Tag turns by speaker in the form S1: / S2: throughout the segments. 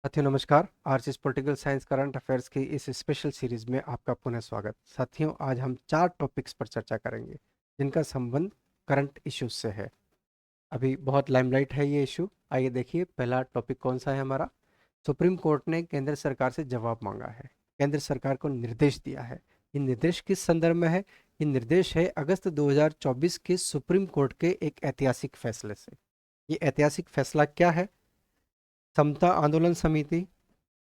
S1: साथियों नमस्कार। RCS political science current affairs की इस स्पेशल सीरीज में आपका पुनः स्वागत। साथियों, आज हम 4 टॉपिक्स पर चर्चा करेंगे जिनका संबंध करंट इश्यूज से है। अभी बहुत लाइमलाइट है ये इशू। आइए देखिए, पहला टॉपिक कौन सा है हमारा। सुप्रीम कोर्ट ने केंद्र सरकार से जवाब मांगा है, केंद्र सरकार को निर्देश दिया है। ये निर्देश किस संदर्भ में है? ये निर्देश है अगस्त 2024 के सुप्रीम कोर्ट के एक ऐतिहासिक फैसले से। ये ऐतिहासिक फैसला क्या है? समता आंदोलन समिति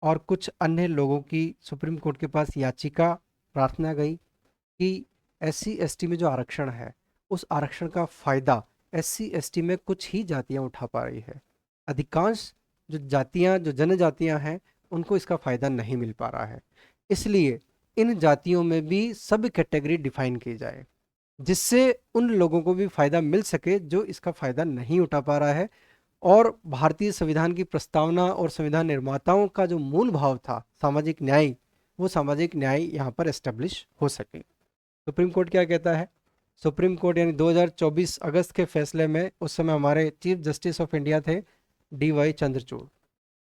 S1: और कुछ अन्य लोगों की सुप्रीम कोर्ट के पास याचिका प्रार्थना गई कि एससी एसटी में जो आरक्षण है, उस आरक्षण का फायदा एससी एसटी में कुछ ही जातियां उठा पा रही है। अधिकांश जो जातियां, जो जनजातियां हैं, उनको इसका फायदा नहीं मिल पा रहा है। इसलिए इन जातियों में भी सब कैटेगरी डिफाइन की जाए, जिससे उन लोगों को भी फायदा मिल सके जो इसका फायदा नहीं उठा पा रहा है। और भारतीय संविधान की प्रस्तावना और संविधान निर्माताओं का जो मूल भाव था सामाजिक न्याय, वो सामाजिक न्याय यहाँ पर एस्टेब्लिश हो सके। सुप्रीम कोर्ट क्या कहता है? सुप्रीम कोर्ट यानी 2024 अगस्त के फैसले में उस समय हमारे चीफ जस्टिस ऑफ इंडिया थे DY चंद्रचूड़।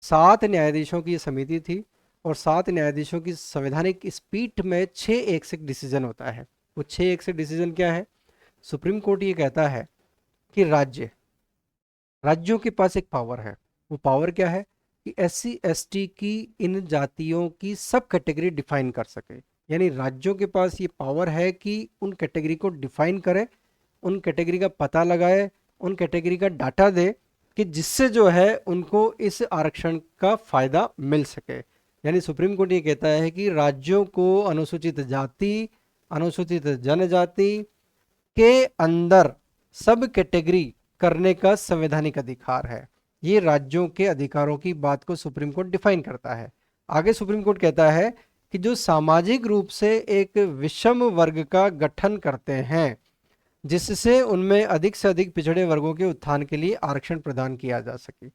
S1: 7 न्यायाधीशों की ये समिति थी और 7 न्यायाधीशों की संवैधानिक इस पीठ में 6-1 से डिसीजन होता है। वो 6-1 से डिसीजन क्या है? सुप्रीम कोर्ट ये कहता है कि राज्यों के पास एक पावर है। वो पावर क्या है? कि एससी एसटी की इन जातियों की सब कैटेगरी डिफाइन कर सके। यानी राज्यों के पास ये पावर है कि उन कैटेगरी को डिफाइन करे, उन कैटेगरी का पता लगाए, उन कैटेगरी का डाटा दे कि जिससे जो है उनको इस आरक्षण का फायदा मिल सके। यानी सुप्रीम कोर्ट ये कहता है कि राज्यों को अनुसूचित जाति, अनुसूचित जनजाति के अंदर सब कैटेगरी करने का संवैधानिक अधिकार है। ये राज्यों के अधिकारों की बात को सुप्रीम कोर्ट डिफाइन करता है। आगे सुप्रीम कोर्ट कहता है कि जो सामाजिक रूप से एक विषम वर्ग का गठन करते हैं, जिससे उनमें अधिक से अधिक पिछड़े वर्गों के उत्थान के लिए आरक्षण प्रदान किया जा सके।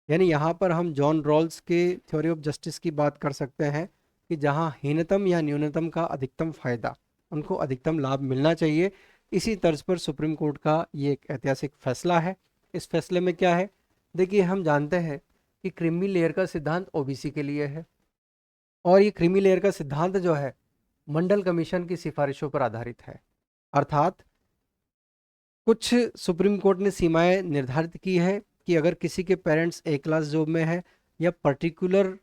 S1: यानी यहाँ पर हम जॉन रॉल्स के थ्योरी ऑफ जस्टिस की बात कर सकते हैं कि जहाँ हीनतम या न्यूनतम का अधिकतम फायदा, उनको अधिकतम लाभ मिलना चाहिए। इसी तर्ज पर सुप्रीम कोर्ट का ये एक ऐतिहासिक फैसला है। इस फैसले में क्या है? देखिए, हम जानते हैं कि क्रीमी लेयर का सिद्धांत ओबीसी के लिए है और ये क्रीमी लेयर का सिद्धांत जो है मंडल कमीशन की सिफारिशों पर आधारित है। अर्थात कुछ सुप्रीम कोर्ट ने सीमाएं निर्धारित की है कि अगर किसी के पेरेंट्स ए क्लास जॉब में है या पर्टिकुलर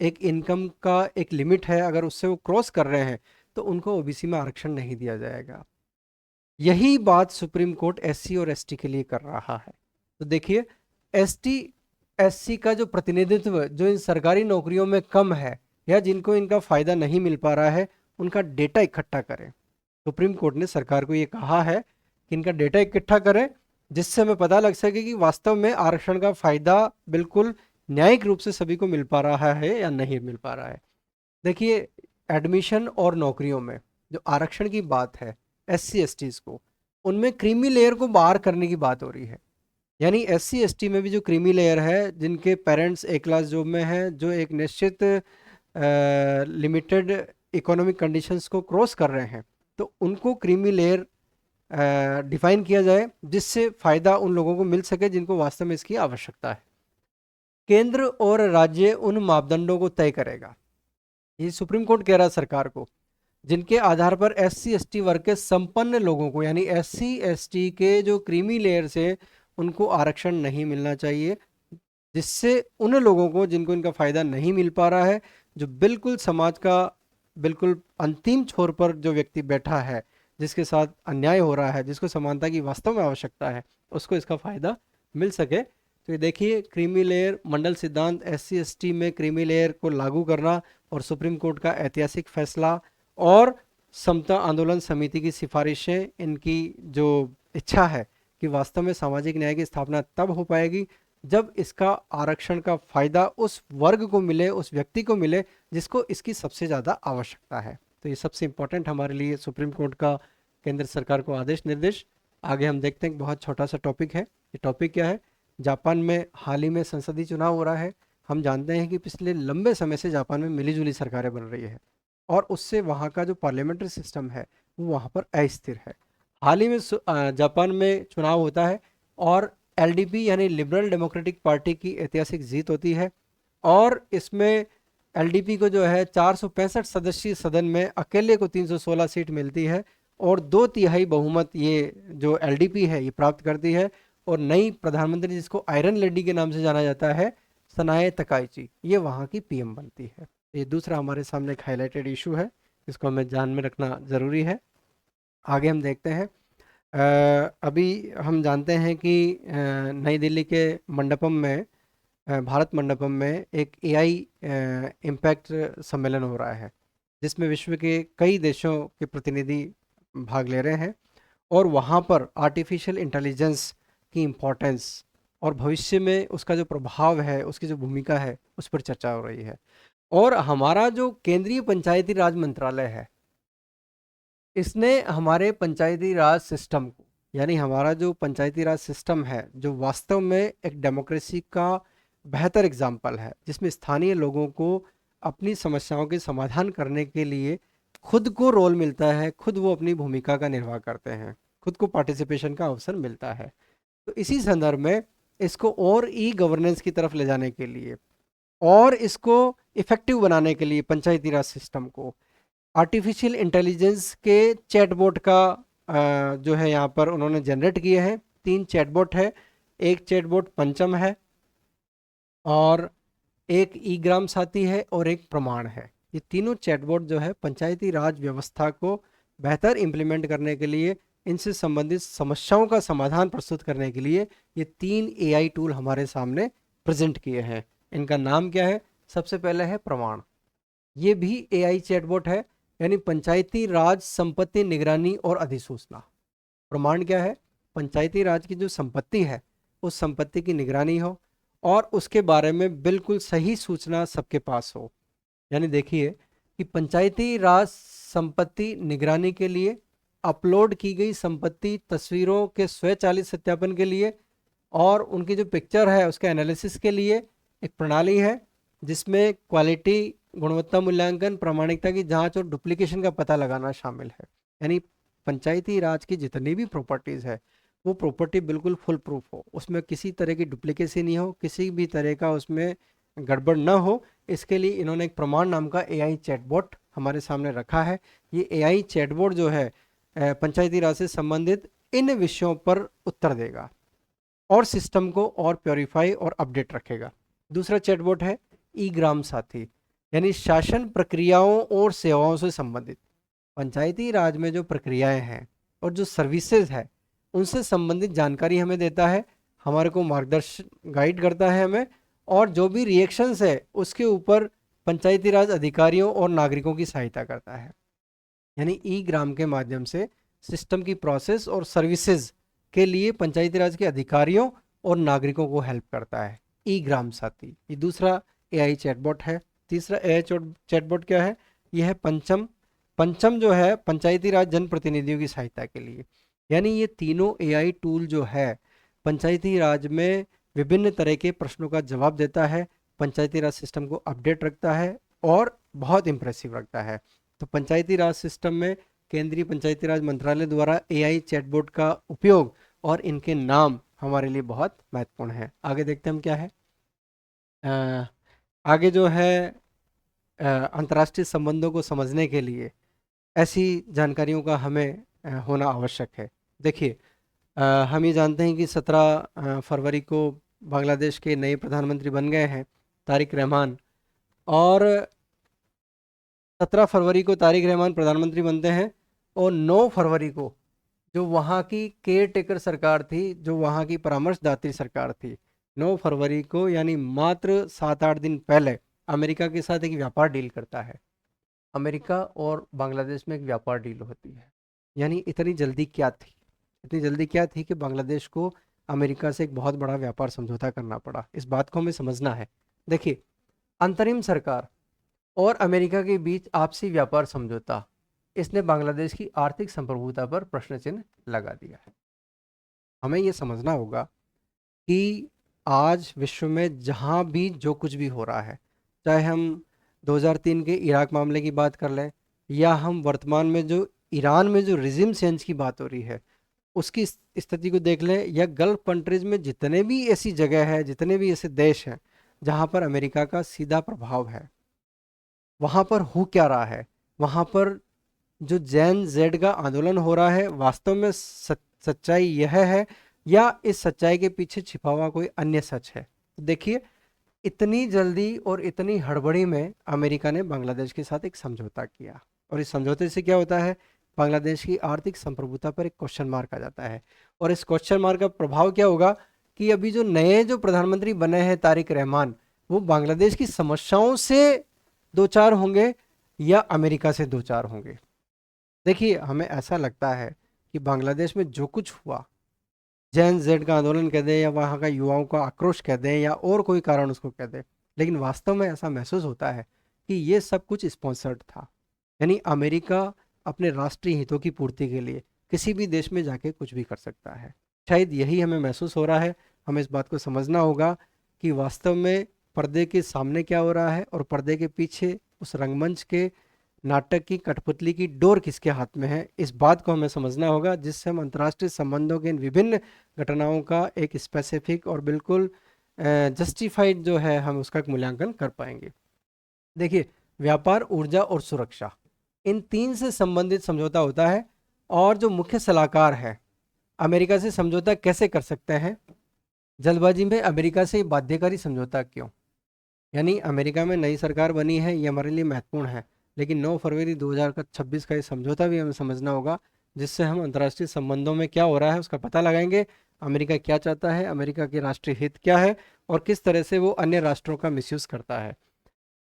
S1: एक इनकम का एक लिमिट है, अगर उससे वो क्रॉस कर रहे हैं तो उनको ओबीसी में आरक्षण नहीं दिया जाएगा। यही बात सुप्रीम कोर्ट एससी और एसटी के लिए कर रहा है। तो देखिए, एसटी एससी का जो प्रतिनिधित्व जो इन सरकारी नौकरियों में कम है या जिनको इनका फायदा नहीं मिल पा रहा है, उनका डेटा इकट्ठा करें। सुप्रीम कोर्ट ने सरकार को ये कहा है कि इनका डेटा इकट्ठा करें, जिससे हमें पता लग सके कि वास्तव में आरक्षण का फायदा बिल्कुल न्यायिक रूप से सभी को मिल पा रहा है या नहीं मिल पा रहा है। देखिए, एडमिशन और नौकरियों में जो आरक्षण की बात है एससी एसटीज को, उनमें क्रीमी लेयर को बाहर करने की बात हो रही है। यानी एससी एसटी में भी जो क्रीमी लेयर है, जिनके पेरेंट्स ए क्लास जॉब में हैं, जो एक निश्चित लिमिटेड इकोनॉमिक कंडीशंस को क्रॉस कर रहे हैं, तो उनको क्रीमी लेयर डिफाइन किया जाए, जिससे फायदा उन लोगों को मिल सके जिनको वास्तव में इसकी आवश्यकता है। केंद्र और राज्य उन मापदंडों को तय करेगा, ये सुप्रीम कोर्ट कह रहा है सरकार को, जिनके आधार पर एससी एसटी वर्ग के संपन्न लोगों को, यानी एससी एसटी के जो क्रीमी लेयर से, उनको आरक्षण नहीं मिलना चाहिए, जिससे उन लोगों को जिनको इनका फायदा नहीं मिल पा रहा है, जो बिल्कुल समाज का बिल्कुल अंतिम छोर पर जो व्यक्ति बैठा है, जिसके साथ अन्याय हो रहा है, जिसको समानता की वास्तव में आवश्यकता है, उसको इसका फायदा मिल सके। तो ये देखिए, क्रीमी लेयर मंडल सिद्धांत, एससी एसटी में क्रीमी लेयर को लागू करना और सुप्रीम कोर्ट का ऐतिहासिक फैसला और समता आंदोलन समिति की सिफारिशें, इनकी जो इच्छा है कि वास्तव में सामाजिक न्याय की स्थापना तब हो पाएगी जब इसका आरक्षण का फायदा उस वर्ग को मिले, उस व्यक्ति को मिले जिसको इसकी सबसे ज़्यादा आवश्यकता है। तो ये सबसे इंपॉर्टेंट हमारे लिए सुप्रीम कोर्ट का केंद्र सरकार को आदेश निर्देश। आगे हम देखते हैं, बहुत छोटा सा टॉपिक है। ये टॉपिक क्या है? जापान में हाल ही में संसदीय चुनाव हो रहा है। हम जानते हैं कि पिछले लंबे समय से जापान में मिलीजुली सरकारें बन रही है और उससे वहाँ का जो पार्लियामेंट्री सिस्टम है वो वहाँ पर अस्थिर है। हाल ही में जापान में चुनाव होता है और एलडीपी यानी लिबरल डेमोक्रेटिक पार्टी की ऐतिहासिक जीत होती है और इसमें एलडीपी को जो है 465 सदस्यीय सदन में अकेले को 316 सीट मिलती है और 2/3 बहुमत ये जो एलडीपी है ये प्राप्त करती है। और नई प्रधानमंत्री जिसको आयरन लेडी के नाम से जाना जाता है, सनाए तकाईची, ये वहाँ की पीएम बनती है। ये दूसरा हमारे सामने एक हाईलाइटेड इशू है, इसको हमें ध्यान में रखना ज़रूरी है। आगे हम देखते हैं। अभी हम जानते हैं कि नई दिल्ली के मंडपम में, भारत मंडपम में एक एआई इम्पैक्ट सम्मेलन हो रहा है, जिसमें विश्व के कई देशों के प्रतिनिधि भाग ले रहे हैं और वहाँ पर आर्टिफिशियल इंटेलिजेंस की इम्पोर्टेंस और भविष्य में उसका जो प्रभाव है, उसकी जो भूमिका है, उस पर चर्चा हो रही है। और हमारा जो केंद्रीय पंचायती राज मंत्रालय है, इसने हमारे पंचायती राज सिस्टम को, यानी हमारा जो पंचायती राज सिस्टम है, जो वास्तव में एक डेमोक्रेसी का बेहतर एग्जाम्पल है, जिसमें स्थानीय लोगों को अपनी समस्याओं के समाधान करने के लिए खुद को रोल मिलता है, खुद वो अपनी भूमिका का निर्वाह करते हैं, खुद को पार्टिसिपेशन का अवसर मिलता है। तो इसी संदर्भ में इसको और ई गवर्नेंस की तरफ ले जाने के लिए और इसको इफेक्टिव बनाने के लिए पंचायती राज सिस्टम को आर्टिफिशियल इंटेलिजेंस के चैटबॉट का जो है यहाँ पर उन्होंने जनरेट किए हैं। 3 चैटबॉट है, एक चैटबॉट पंचम है और एक ई ग्राम साथी है और एक प्रमाण है। ये तीनों चैटबॉट जो है पंचायती राज व्यवस्था को बेहतर इम्प्लीमेंट करने के लिए, इनसे संबंधित समस्याओं का समाधान प्रस्तुत करने के लिए ये 3 एआई टूल हमारे सामने प्रेजेंट किए हैं। इनका नाम क्या है? सबसे पहले है प्रमाण। ये भी एआई चैटबॉट है, यानी पंचायती राज संपत्ति निगरानी और अधिसूचना। प्रमाण क्या है? पंचायती राज की जो संपत्ति है, उस संपत्ति की निगरानी हो और उसके बारे में बिल्कुल सही सूचना सबके पास हो। यानी देखिए कि पंचायती राज संपत्ति निगरानी के लिए अपलोड की गई संपत्ति तस्वीरों के स्वचालित सत्यापन के लिए और उनकी जो पिक्चर है उसके एनालिसिस के लिए एक प्रणाली है, जिसमें क्वालिटी, गुणवत्ता मूल्यांकन, प्रामाणिकता की जांच और डुप्लीकेशन का पता लगाना शामिल है। यानी पंचायती राज की जितनी भी प्रॉपर्टीज़ है, वो प्रॉपर्टी बिल्कुल फुल प्रूफ हो, उसमें किसी तरह की डुप्लीकेसी नहीं हो, किसी भी तरह का उसमें गड़बड़ ना हो। इसके लिए इन्होंने एक प्रमाण नाम का एआई चैटबॉट हमारे सामने रखा है। ये एआई चैटबॉट जो है पंचायती राज से संबंधित इन विषयों पर उत्तर देगा और सिस्टम को और प्योरीफाई और अपडेट रखेगा। दूसरा चैटबॉट है ई ग्राम साथी, यानी शासन प्रक्रियाओं और सेवाओं से संबंधित पंचायती राज में जो प्रक्रियाएं हैं और जो सर्विसेज है, उनसे संबंधित जानकारी हमें देता है, हमारे को मार्गदर्शन गाइड करता है हमें, और जो भी रिएक्शंस है उसके ऊपर पंचायती राज अधिकारियों और नागरिकों की सहायता करता है। यानी ई ग्राम के माध्यम से सिस्टम की प्रोसेस और सर्विसेज के लिए पंचायती राज के अधिकारियों और नागरिकों को हेल्प करता है ई ग्राम साथी। ये दूसरा एआई चैटबॉट है। तीसरा एआई चैटबॉट क्या है? यह है पंचम। पंचम जो है पंचायती राज जनप्रतिनिधियों की सहायता के लिए। यानी ये तीनों एआई टूल जो है पंचायती राज में विभिन्न तरह के प्रश्नों का जवाब देता है, पंचायती राज सिस्टम को अपडेट रखता है और बहुत इंप्रेसिव रखता है। तो पंचायती राज सिस्टम में केंद्रीय पंचायती राज मंत्रालय द्वारा एआई चैटबॉट का उपयोग और इनके नाम हमारे लिए बहुत महत्वपूर्ण है। आगे देखते हैं हम क्या है। आगे जो है अंतर्राष्ट्रीय संबंधों को समझने के लिए ऐसी जानकारियों का हमें होना आवश्यक है। देखिए हम ये जानते हैं कि 17 फरवरी को बांग्लादेश के नए प्रधानमंत्री बन गए हैं तारिक रहमान, और 17 फरवरी को तारिक रहमान प्रधानमंत्री बनते हैं और 9 फरवरी को जो वहाँ की केयर टेकर सरकार थी, जो वहाँ की परामर्शदात्री सरकार थी, 9 फरवरी को यानी मात्र 7-8 दिन पहले अमेरिका के साथ एक व्यापार डील करता है। अमेरिका और बांग्लादेश में एक व्यापार डील होती है। यानी इतनी जल्दी क्या थी? इतनी जल्दी क्या थी कि बांग्लादेश को अमेरिका से एक बहुत बड़ा व्यापार समझौता करना पड़ा? इस बात को हमें समझना है। देखिए, अंतरिम सरकार और अमेरिका के बीच आपसी व्यापार समझौता, इसने बांग्लादेश की आर्थिक संप्रभुता पर प्रश्न चिन्ह लगा दिया है। हमें यह समझना होगा कि आज विश्व में जहाँ भी जो कुछ भी हो रहा है, चाहे हम 2003 के इराक मामले की बात कर लें या हम वर्तमान में जो ईरान में जो रिजिम चेंज की बात हो रही है, उसकी स्थिति को देख लें, या गल्फ कंट्रीज में जितने भी ऐसी जगह है, जितने भी ऐसे देश हैं जहां पर अमेरिका का सीधा प्रभाव है, वहां पर हो क्या रहा है? वहां पर जो जैन जेड का आंदोलन हो रहा है, वास्तव में सच्चाई यह है, या इस सच्चाई के पीछे छिपा हुआ कोई अन्य सच है? तो देखिए, इतनी जल्दी और इतनी हड़बड़ी में अमेरिका ने बांग्लादेश के साथ एक समझौता किया, और इस समझौते से क्या होता है? बांग्लादेश की आर्थिक संप्रभुता पर एक क्वेश्चन मार्क आ जाता है। और इस क्वेश्चन मार्क का प्रभाव क्या होगा कि अभी जो नए जो प्रधानमंत्री बने हैं तारिक रहमान, वो बांग्लादेश की समस्याओं से दो चार होंगे या अमेरिका से दो चार होंगे? देखिए, हमें ऐसा लगता है कि बांग्लादेश में जो कुछ हुआ, जैन जेड का आंदोलन कह दें, या वहाँ का युवाओं का आक्रोश कह दें, या और कोई कारण उसको कह दें, लेकिन वास्तव में ऐसा महसूस होता है कि ये सब कुछ स्पॉन्सर्ड था। यानी अमेरिका अपने राष्ट्रीय हितों की पूर्ति के लिए किसी भी देश में जाके कुछ भी कर सकता है। शायद यही हमें महसूस हो रहा है। हमें इस बात को समझना होगा कि वास्तव में पर्दे के सामने क्या हो रहा है, और पर्दे के पीछे उस रंगमंच के नाटक की कठपुतली की डोर किसके हाथ में है। इस बात को हमें समझना होगा, जिससे हम अंतर्राष्ट्रीय संबंधों के इन विभिन्न घटनाओं का एक स्पेसिफिक और बिल्कुल जस्टिफाइड जो है, हम उसका एक मूल्यांकन कर पाएंगे। देखिए, व्यापार, ऊर्जा और सुरक्षा, इन तीन से संबंधित समझौता होता है। और जो मुख्य सलाहकार है, अमेरिका से समझौता कैसे कर सकते हैं? जल्दबाजी में अमेरिका से बाध्यकारी समझौता क्यों? यानी अमेरिका में नई सरकार बनी है, ये हमारे लिए महत्वपूर्ण है, लेकिन 9 फरवरी 2026 का ये समझौता भी हमें समझना होगा, जिससे हम अंतर्राष्ट्रीय संबंधों में क्या हो रहा है उसका पता लगाएंगे। अमेरिका क्या चाहता है, अमेरिका के राष्ट्रीय हित क्या है, और किस तरह से वो अन्य राष्ट्रों का मिसयूज करता है।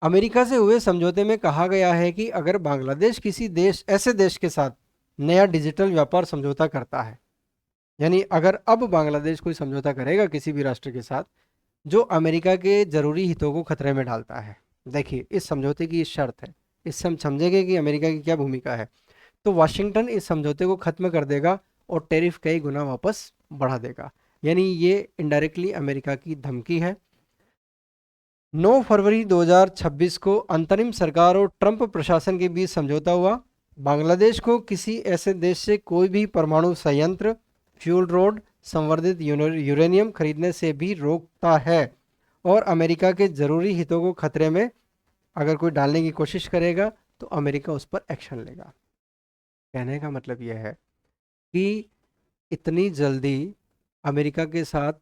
S1: अमेरिका से हुए समझौते में कहा गया है कि अगर बांग्लादेश किसी देश, ऐसे देश के साथ नया डिजिटल व्यापार समझौता करता है, यानी अगर अब बांग्लादेश कोई समझौता करेगा किसी भी राष्ट्र के साथ जो अमेरिका के जरूरी हितों को खतरे में डालता है, देखिए इस समझौते की ये शर्त है, इससे हम समझेंगे कि अमेरिका की क्या भूमिका है। तो वाशिंगटन इस समझौते को खत्म कर देगा और टैरिफ कई गुना वापस बढ़ा देगा। यानी ये इनडायरेक्टली अमेरिका की धमकी है। 9 फरवरी 2026 को अंतरिम सरकार और ट्रंप प्रशासन के बीच समझौता हुआ। बांग्लादेश को किसी ऐसे देश से कोई भी परमाणु संयंत्र, फ्यूल रोड, संवर्धित यूरेनियम खरीदने से भी रोकता है, और अमेरिका के जरूरी हितों को खतरे में अगर कोई डालने की कोशिश करेगा तो अमेरिका उस पर एक्शन लेगा। कहने का मतलब यह है कि इतनी जल्दी अमेरिका के साथ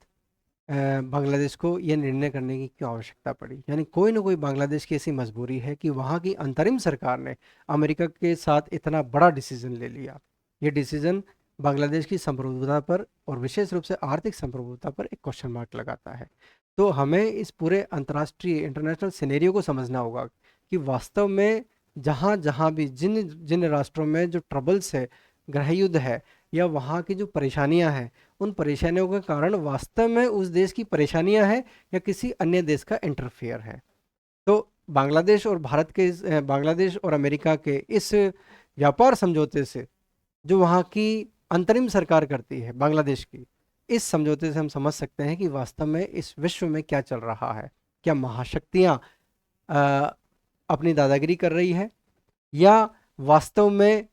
S1: बांग्लादेश को यह निर्णय करने की क्यों आवश्यकता पड़ी? यानी कोई ना कोई बांग्लादेश की ऐसी मजबूरी है कि वहाँ की अंतरिम सरकार ने अमेरिका के साथ इतना बड़ा डिसीजन ले लिया। ये डिसीजन बांग्लादेश की संप्रभुता पर और विशेष रूप से आर्थिक संप्रभुता पर एक क्वेश्चन मार्क लगाता है। तो हमें इस पूरे अंतर्राष्ट्रीय इंटरनेशनल सिनेरियो को समझना होगा कि वास्तव में जहाँ जहाँ भी जिन जिन राष्ट्रों में जो ट्रबल्स है, गृह युद्ध है, या वहाँ की जो परेशानियाँ हैं, उन परेशानियों के कारण वास्तव में उस देश की परेशानियां हैं या किसी अन्य देश का इंटरफेयर है। तो बांग्लादेश और बांग्लादेश और अमेरिका के इस व्यापार समझौते से, जो वहाँ की अंतरिम सरकार करती है बांग्लादेश की, इस समझौते से हम समझ सकते हैं कि वास्तव में इस विश्व में क्या चल रहा है। क्या महाशक्तियाँ अपनी दादागिरी कर रही है, या वास्तव में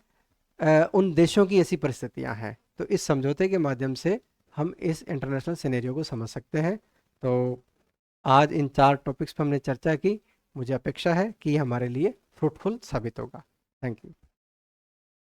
S1: उन देशों की ऐसी परिस्थितियां हैं? तो इस समझौते के माध्यम से हम इस इंटरनेशनल सिनेरियो को समझ सकते हैं। तो आज इन 4 टॉपिक्स पर हमने चर्चा की। मुझे अपेक्षा है कि हमारे लिए फ्रूटफुल साबित होगा। Thank you.